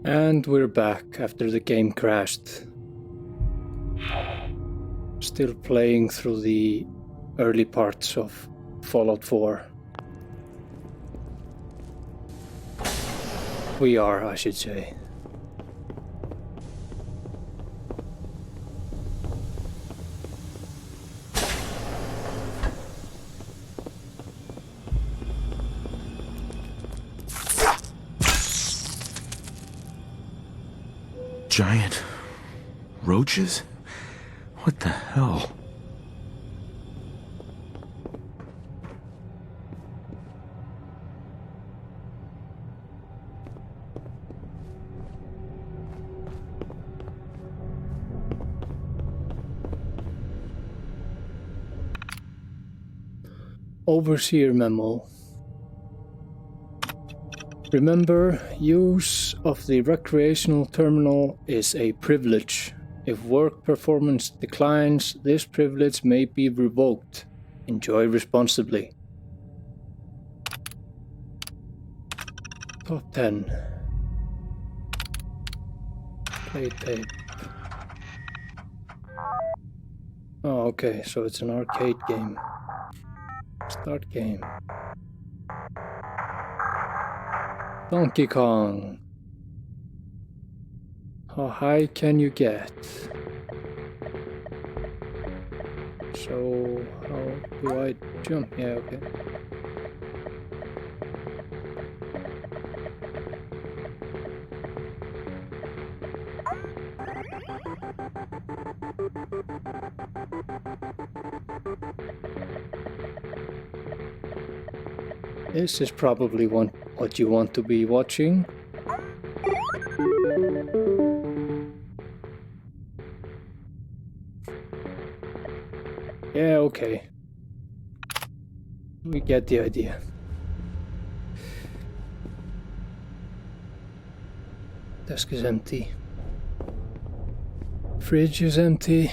And we're back after the game crashed. Still playing through the early parts of Fallout 4. We are, I should say. Giant roaches? What the hell? Overseer memo. Remember, use of the recreational terminal is a privilege. If work performance declines, this privilege may be revoked. Enjoy responsibly. Top 10. Play tape. Oh, okay, so it's an arcade game. Start game. Donkey Kong. How high can you get? So, how do I jump? Yeah, okay. This is probably what you want to be watching. Yeah, okay. We get the idea. Desk is empty. Fridge is empty.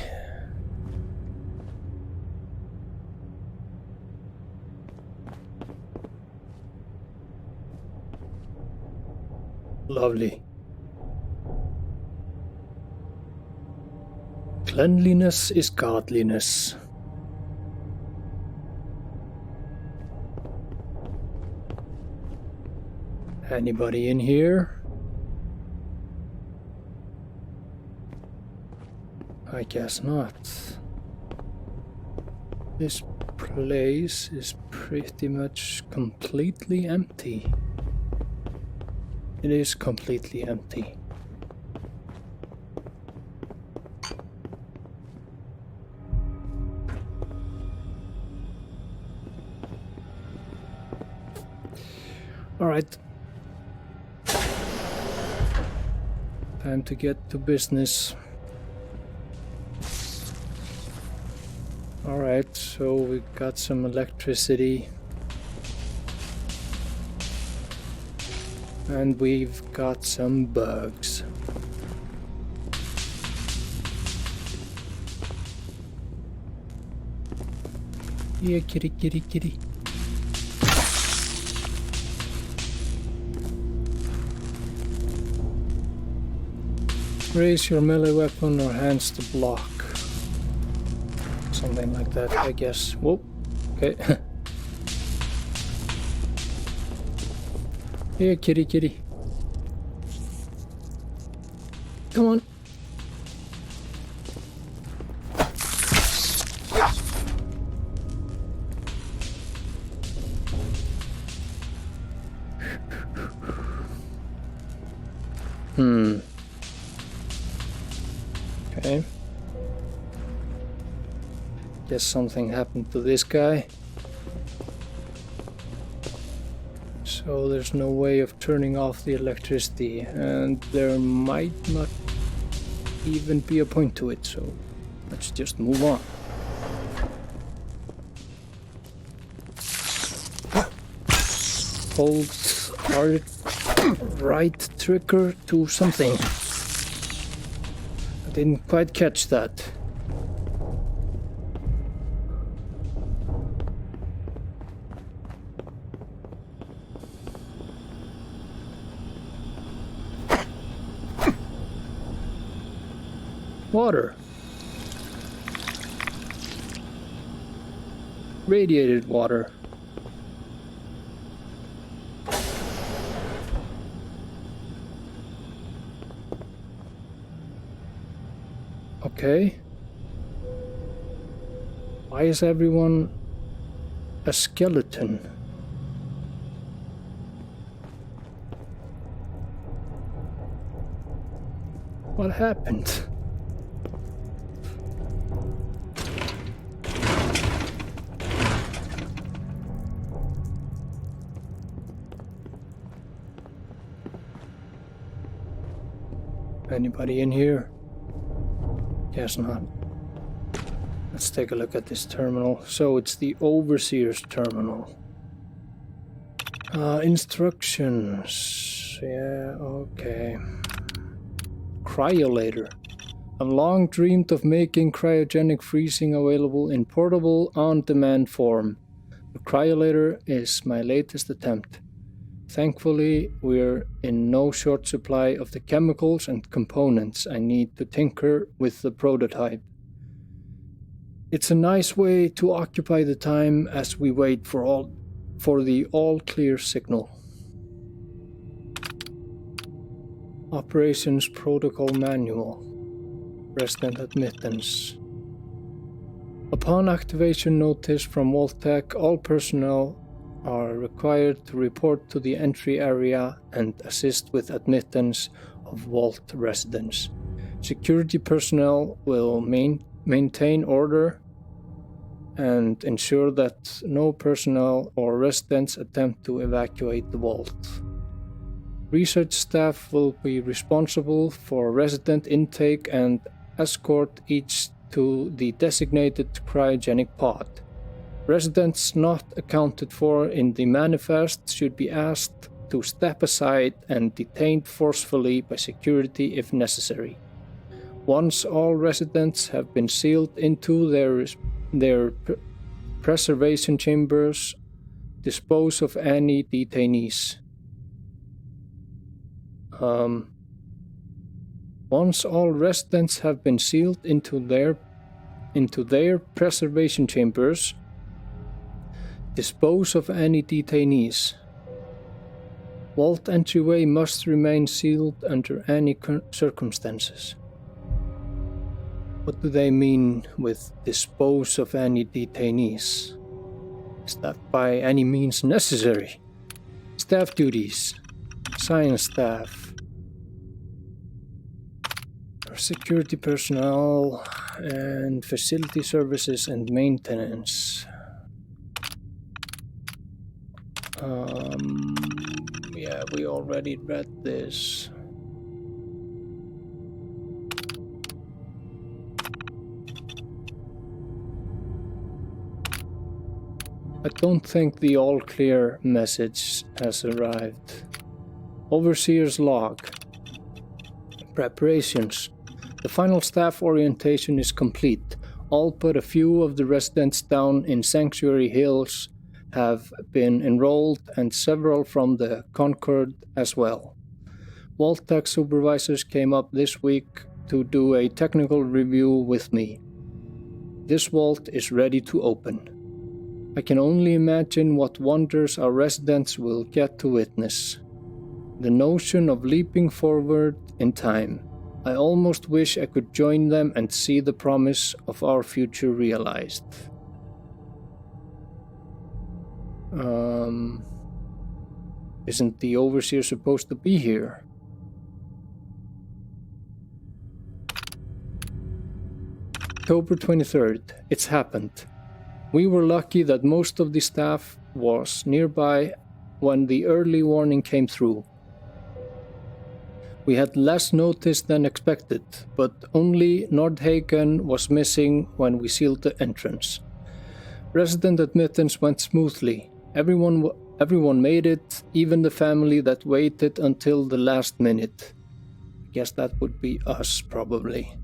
Lovely. Cleanliness is godliness. Anybody in here? I guess not. This place is pretty much completely empty. It is completely empty. All right. Time to get to business. All right, so we got some electricity. And we've got some bugs. Yeah, kitty, kitty, kitty. Raise your melee weapon or hands to block. Something like that, I guess. Whoa, okay. Here, kitty, kitty. Come on. Okay. Guess something happened to this guy. So there's no way of turning off the electricity, and there might not even be a point to it, so let's just move on. Hold our right trigger to something. I didn't quite catch that. Water. Radiated water. Okay. Why is everyone a skeleton? What happened? Anybody in here? Guess not. Let's take a look at this terminal. So it's the Overseer's terminal. Instructions. Yeah, okay. Cryolator. I've long dreamed of making cryogenic freezing available in portable, on-demand form. The cryolator is my latest attempt. Thankfully, we're in no short supply of the chemicals and components I need to tinker with the prototype. It's a nice way to occupy the time as we wait for the all-clear signal. Operations Protocol Manual. Resident Admittance. Upon activation notice from Vault-Tec, all personnel are required to report to the entry area and assist with admittance of Vault residents. Security personnel will maintain order and ensure that no personnel or residents attempt to evacuate the Vault. Research staff will be responsible for resident intake and escort each to the designated cryogenic pod. Residents not accounted for in the manifest should be asked to step aside and detained forcefully by security if necessary. Once all residents have been sealed into their preservation chambers, dispose of any detainees. Once all residents have been sealed into their preservation chambers, dispose of any detainees. Vault entryway must remain sealed under any circumstances. What do they mean with dispose of any detainees? Is that by any means necessary? Staff duties. Science staff. Security personnel and facility services and maintenance. Yeah, we already read this. I don't think the all clear message has arrived. Overseer's log. Preparations. The final staff orientation is complete. All but a few of the residents down in Sanctuary Hills have been enrolled and several from the Concord as well. Vault-Tec supervisors came up this week to do a technical review with me. This vault is ready to open. I can only imagine what wonders our residents will get to witness. The notion of leaping forward in time. I almost wish I could join them and see the promise of our future realized. Isn't the Overseer supposed to be here? October 23rd. It's happened. We were lucky that most of the staff was nearby when the early warning came through. We had less notice than expected, but only Nordhagen was missing when we sealed the entrance. Resident admittance went smoothly. Everyone made it, even the family that waited until the last minute. I guess that would be us, probably.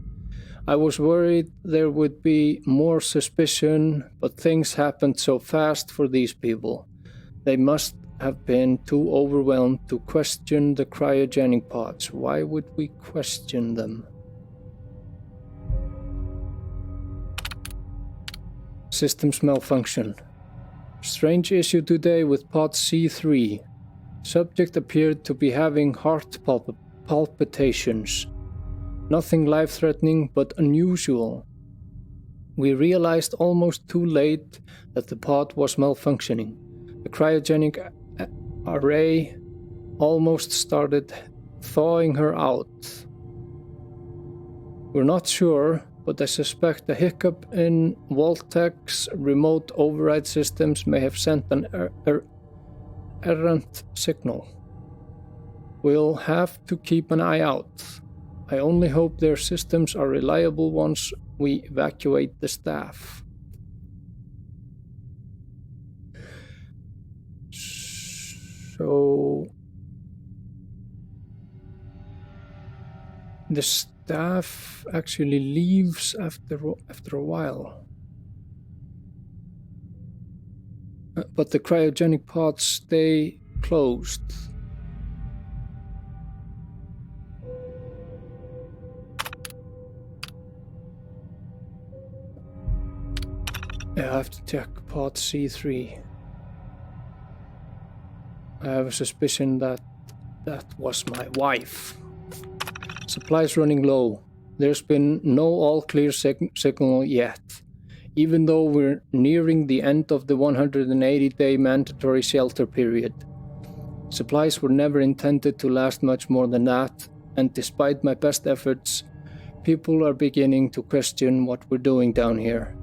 I was worried there would be more suspicion, but things happened so fast for these people. They must have been too overwhelmed to question the cryogenic pods. Why would we question them? Systems malfunction. Strange issue today with pod C3. Subject appeared to be having heart palpitations. Nothing life-threatening, but unusual. We realized almost too late that the pod was malfunctioning. The cryogenic array almost started thawing her out. We're not sure, but I suspect a hiccup in Vault-Tec's remote override systems may have sent an errant signal. We'll have to keep an eye out. I only hope their systems are reliable once we evacuate the staff. So the staff actually leaves after a while. But the cryogenic pods stay closed. I have to check pod C3. I have a suspicion that was my wife. Supplies running low. There's been no all-clear signal yet, even though we're nearing the end of the 180-day mandatory shelter period. Supplies were never intended to last much more than that, and despite my best efforts, people are beginning to question what we're doing down here.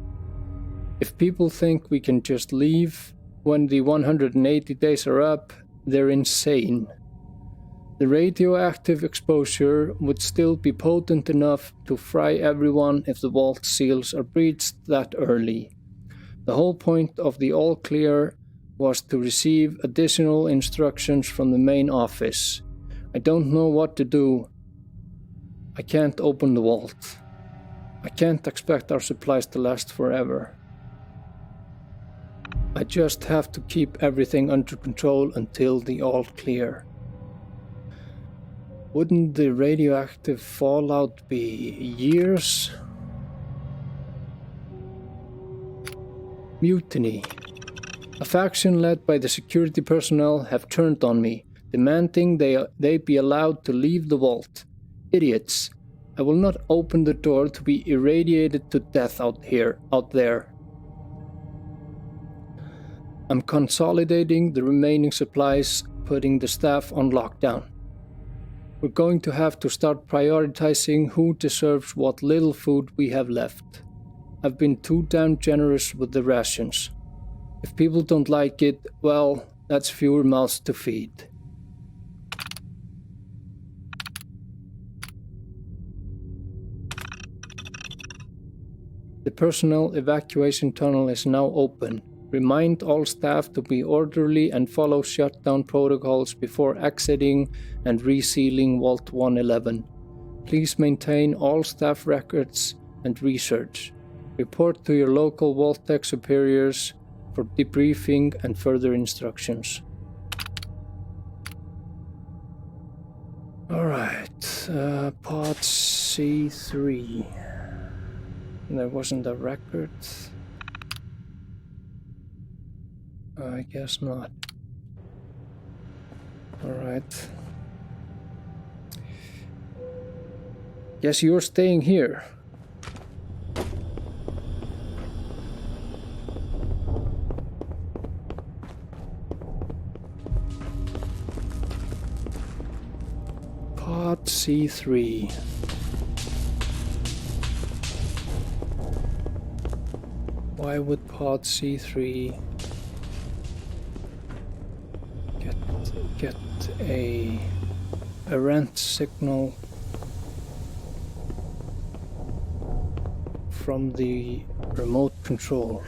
If people think we can just leave when the 180 days are up, they're insane. The radioactive exposure would still be potent enough to fry everyone if the vault seals are breached that early. The whole point of the all-clear was to receive additional instructions from the main office. I don't know what to do. I can't open the vault. I can't expect our supplies to last forever. I just have to keep everything under control until the all-clear. Wouldn't the radioactive fallout be years? Mutiny. A faction led by the security personnel have turned on me, demanding they be allowed to leave the vault. Idiots. I will not open the door to be irradiated to death out there. I'm consolidating the remaining supplies, putting the staff on lockdown. We're going to have to start prioritizing who deserves what little food we have left. I've been too damn generous with the rations. If people don't like it, well, that's fewer mouths to feed. The personnel evacuation tunnel is now open. Remind all staff to be orderly and follow shutdown protocols before exiting and resealing Vault 111. Please maintain all staff records and research. Report to your local Vault-Tec superiors for debriefing and further instructions. Alright, pod C3. There wasn't a record. I guess not. Alright. Guess you're staying here. Pod C3. Why would pod C3 get a errant signal from the remote control?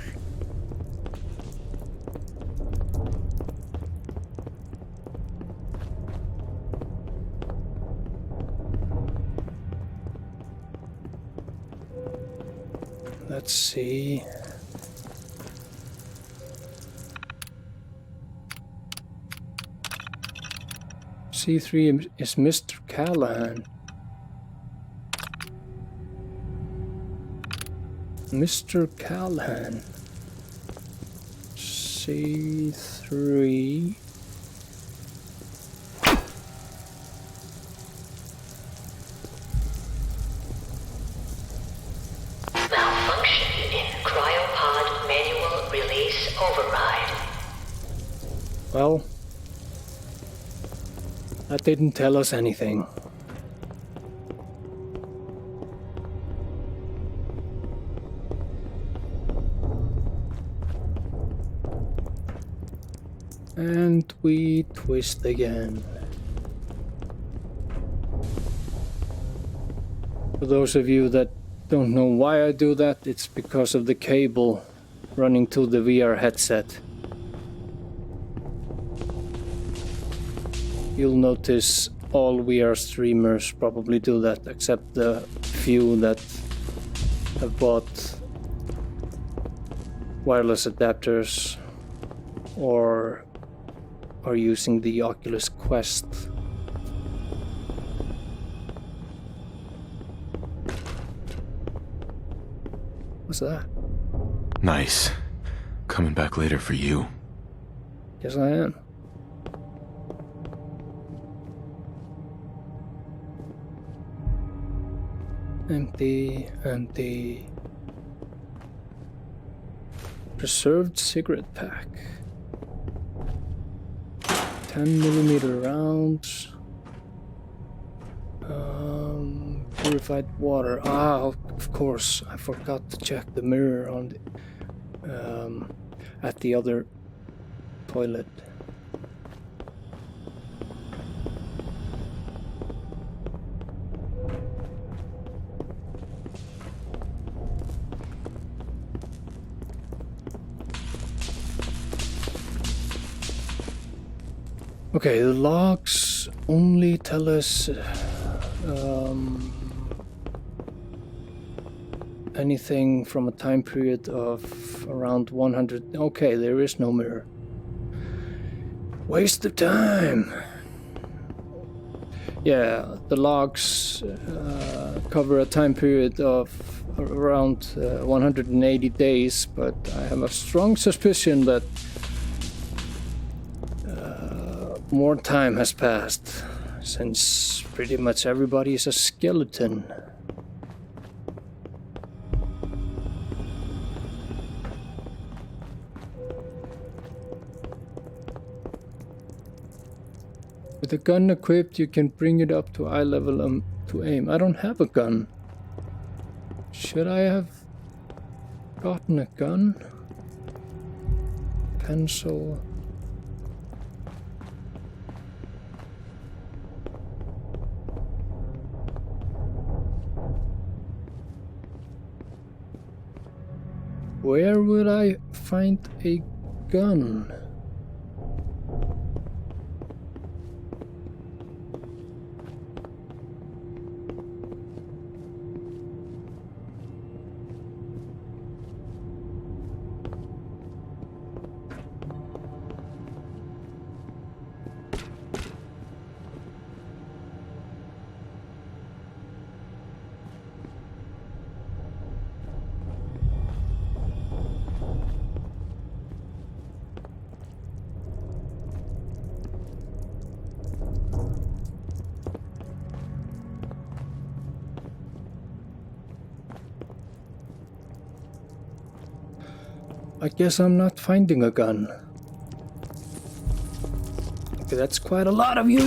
Let's see. C3 is Mr. Callahan. Mr. Callahan. C3. Malfunction in cryopod manual release override. Well, that didn't tell us anything. And we twist again. For those of you that don't know why I do that, it's because of the cable running to the VR headset. You'll notice all VR streamers probably do that, except the few that have bought wireless adapters or are using the Oculus Quest. What's that? Nice. Coming back later for you. Yes, I am. Empty, empty. Preserved cigarette pack. 10mm rounds. Purified water. Ah, of course. I forgot to check the mirror on the, at the other toilet. Okay, the logs only tell us anything from a time period of around 100. Okay, there is no mirror. Waste of time. Yeah, the logs cover a time period of around 180 days, but I have a strong suspicion that more time has passed, since pretty much everybody is a skeleton. With a gun equipped, you can bring it up to eye level to aim. I don't have a gun. Should I have gotten a gun? Pencil. Where would I find a gun? I guess I'm not finding a gun. Okay, that's quite a lot of you.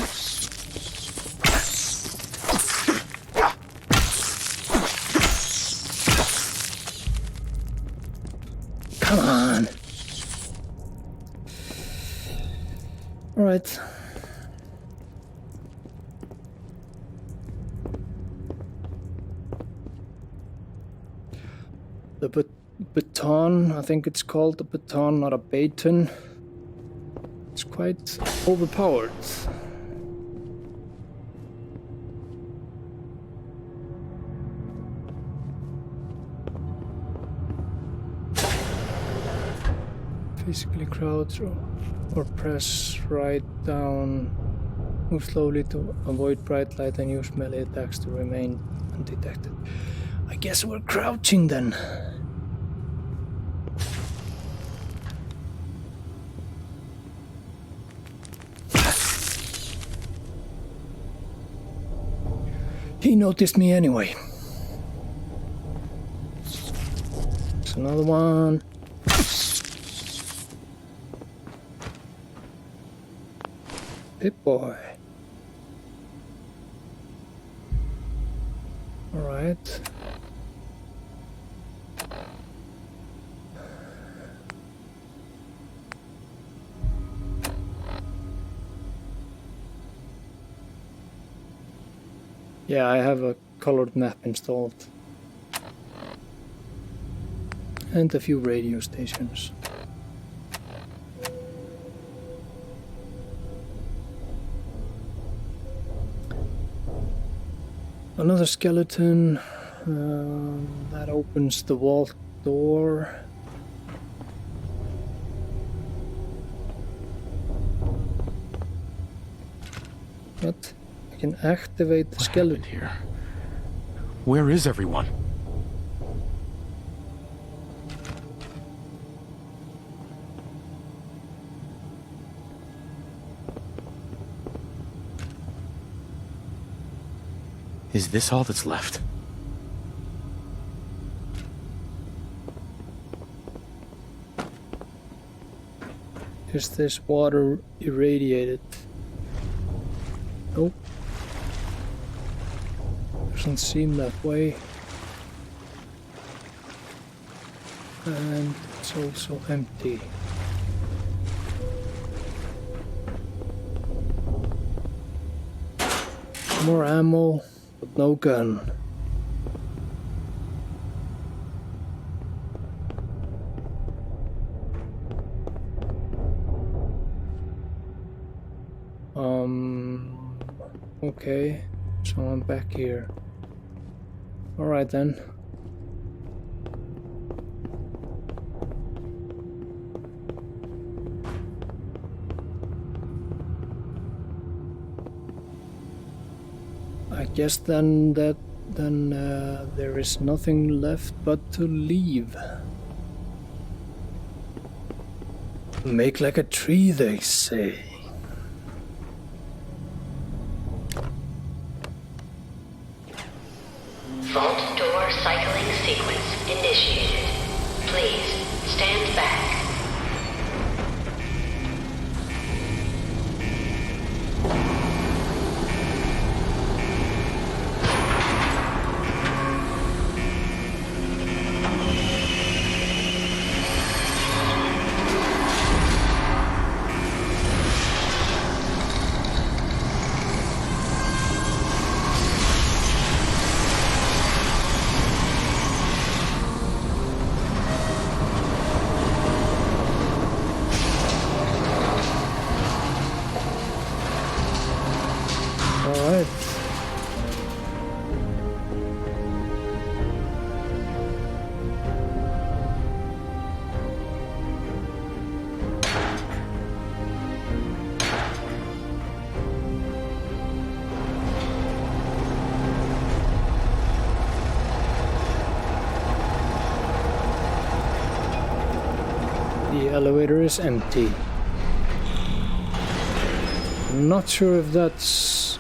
Come on. All right. The baton, I think it's called the baton, not a baton. It's quite overpowered. Physically crouch or press right down. Move slowly to avoid bright light and use melee attacks to remain undetected. I guess we're crouching then. He noticed me anyway. There's another one. Pip-Boy. Alright. Yeah, I have a colored map installed. And a few radio stations. Another skeleton that opens the vault door. What? I can activate the skeleton here. Where is everyone? Is this all that's left? Is this water irradiated? Nope. Doesn't seem that way. And it's also empty. More ammo, but no gun. Okay, so I'm back here. Alright then. I guess then there is nothing left but to leave. Make like a tree, they say. Vault door cycling sequence initiated. Please stand back. Alright. The elevator is empty. I'm not sure if that's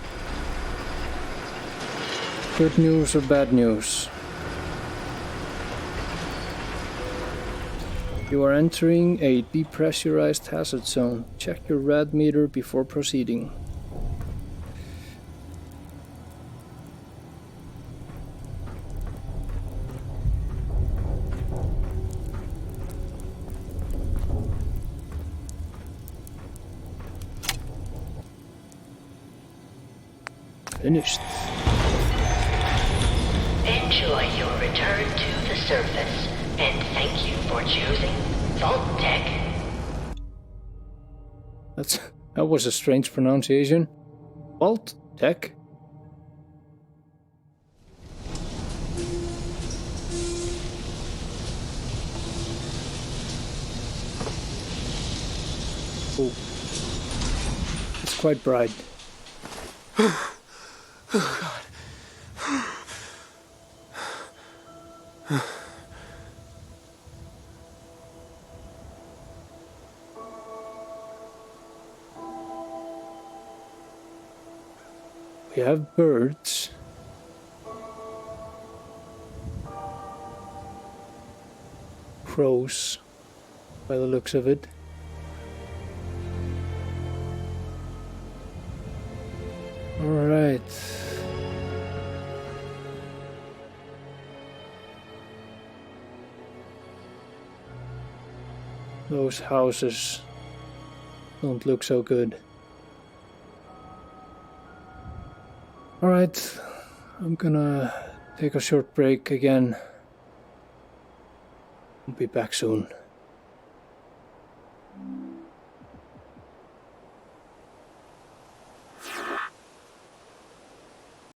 good news or bad news. You are entering a depressurized hazard zone. Check your rad meter before proceeding. Finished. Enjoy your return to the surface, and thank you for choosing Vault Tech. That was a strange pronunciation. Vault Tech. Oh, it's quite bright. Oh, God. We have birds. crows by the looks of it. Alright. Those houses don't look so good. Alright, I'm gonna take a short break again. I'll be back soon.